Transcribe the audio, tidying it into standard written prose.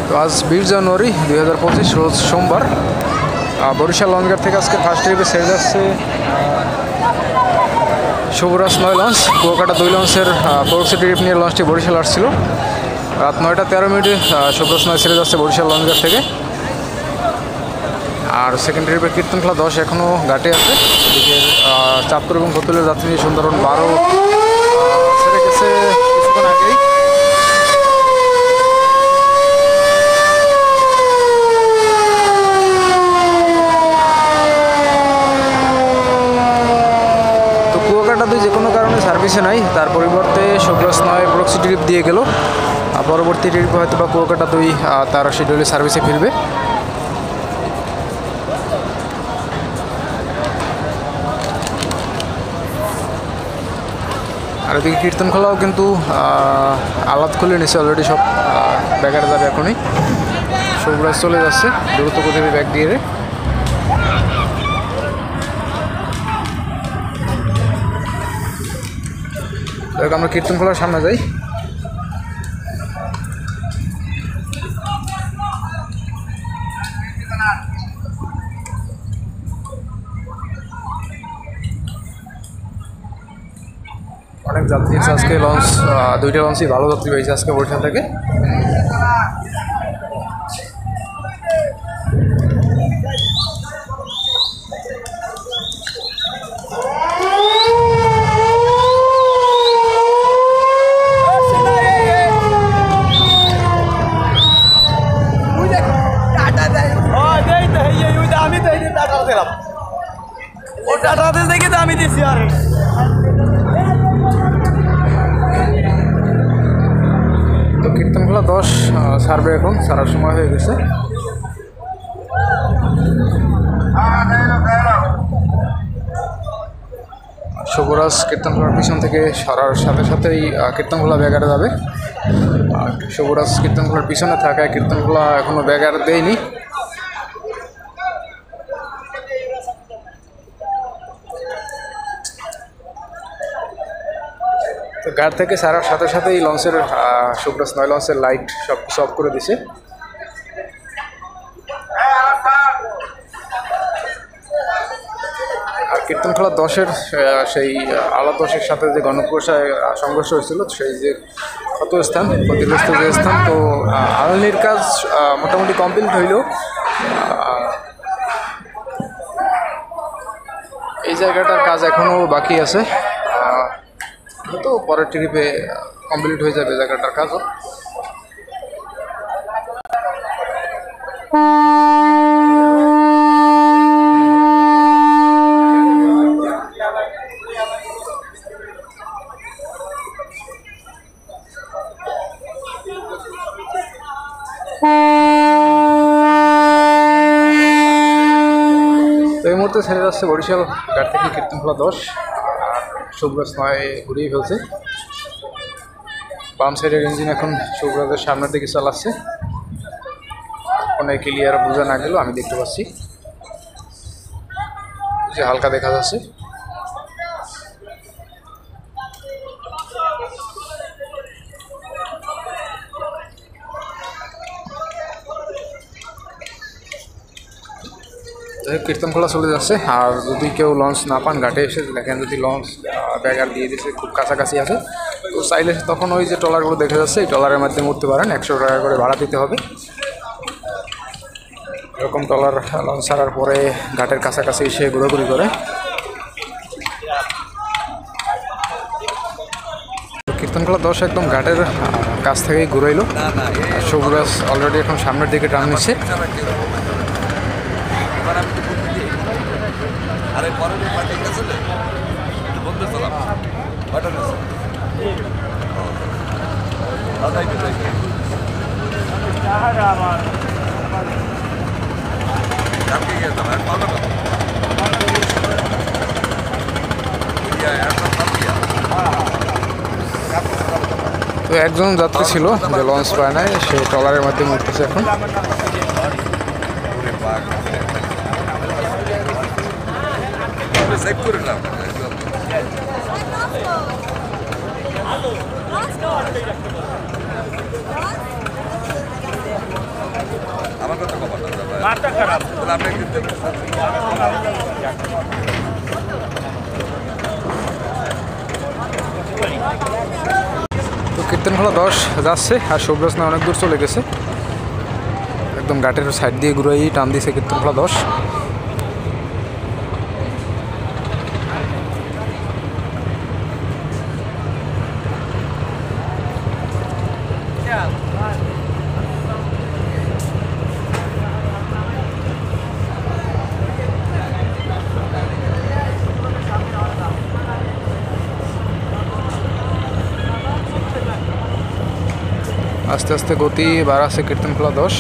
তো আজ 20 জানুয়ারি 2025 রোজ সোমবার। বরিশাল লঞ্চঘাট থেকে আজকে ফার্স্ট ট্রিপে ছেড়ে যাচ্ছে শুভরাজ 9 লঞ্চ। কুয়াকাটা 2 লঞ্চের পরবর্তী ট্রিপ নিয়ে লঞ্চটি বরিশাল আসছিল। রাত 9টা 13 মিনিটে শুভরাজ 9 ছেড়ে যাচ্ছে বরিশাল লঞ্চঘাট থেকে। আর সেকেন্ড ট্রিপে কীর্তনখোলা 10 এখনও ঘাটে আছে। এদিকে চাঁদপুর এবং ফতুল্লার যাত্রী নিয়ে সুন্দরবন 12 ছেড়ে গেছে কিছুক্ষণ আগেই। তো কুয়াকাটা 2 যে কোনো কারণে সার্ভিসে নাই, তার পরিবর্তে শুভরাজ 9 প্রক্সি ট্রিপ দিয়ে গেল। পরবর্তী ট্রিপে হয়তো বা কুয়াকাটা 2 তার শিডিউলে সার্ভিসে ফিরবে। আর এদিকে কীর্তনখোলাও কিন্তু আলাদ খুলে নিছে অলরেডি, সব ব্যাগারে যাবে এখনই। শুভরাজ চলে যাচ্ছে দ্রুত গতিতে ব্যাগ দিয়ে। আমরা কীর্তনখোলার সামনে যাই। অনেক যাত্রী আছে আজকে, লঞ্চ 2টা লঞ্চই ভালো যাত্রী পেয়েছে আজকে বরিশাল থেকে। তো কীর্তনখোলা 10 ছাড়বে, এখন ছাড়ার সময় হয়ে গেছে। শুভরাজ কীর্তনখোলার পিছন থেকে সরার সাথে সাথেই কীর্তনখোলা ব্যাগারে যাবে। শুভরাজ কীর্তনখোলার পিছনে থাকায় কীর্তনখোলা এখনো ব্যাগার দেয়নি। তো ঘাট থেকে ছাড়ার সাথে সাথেই লঞ্চের শুভরাজ 9 লঞ্চের লাইট সব কিছু অফ করে দিছে। আর কীর্তনখোলা 10-এর সেই আলা 10-এর সাথে যে গণপ্রসায় সংঘর্ষ হয়েছিল, সেই যে ক্ষতস্থান, ক্ষতিগ্রস্ত যে স্থান, তো আলনির কাজ মোটামুটি কমপ্লিট হইল। এই জায়গাটার কাজ এখনও বাকি আছে, তো পরের ট্রিপে কমপ্লিট হয়ে যাবে জায়গাটার কাজও। তো এই মুহূর্তে ছেড়ে যাচ্ছে বরিশাল ঘাট থেকে কীর্তনখোলা 10। শুভরাজ 9 ঘুরিয়ে ফেলছে। বাম সাইডের ইঞ্জিন এখন শুভরাজের সামনের দিকে চালাচ্ছে। অনেক ক্লিয়ার বোঝা না গেল, আমি দেখতে পাচ্ছি যে হালকা দেখা যাচ্ছে। কীর্তনখোলা চলে যাচ্ছে। আর যদি কেউ লঞ্চ না পান, ঘাটে এসে দেখেন যদি লঞ্চ ব্যাগার দিয়ে দিচ্ছে, খুব কাছাকাছি আছে, তো চাইলে তখন ওই যে ট্রলারগুলো দেখা যাচ্ছে, এই ট্রলারের মাধ্যমে উঠতে পারেন। 100 টাকা করে ভাড়া দিতে হবে। এরকম ট্রলার লঞ্চ ছাড়ার পরে ঘাটের কাছাকাছি এসে ঘোরাঘুরি করে। কীর্তনখোলা 10 একদম ঘাটের কাছ থেকেই ঘুরাইলো। শুভরাজ অলরেডি এখন সামনের দিকে টান নিচ্ছে। তো একজন যাত্রী ছিল যে লঞ্চ পায় নাই, সে ট্রলারের মাধ্যমে উঠতেছে এখন। তো কীর্তনখোলা 10 যাচ্ছে আর সবরাজ না অনেক দূর চলে গেছে, একদম ঘাটের সাইড দিয়ে ঘুরাই টান দিয়েছে কীর্তনখোলা 10। আস্তে আস্তে গতি বাড়াচ্ছে কীর্তনখোলা 10।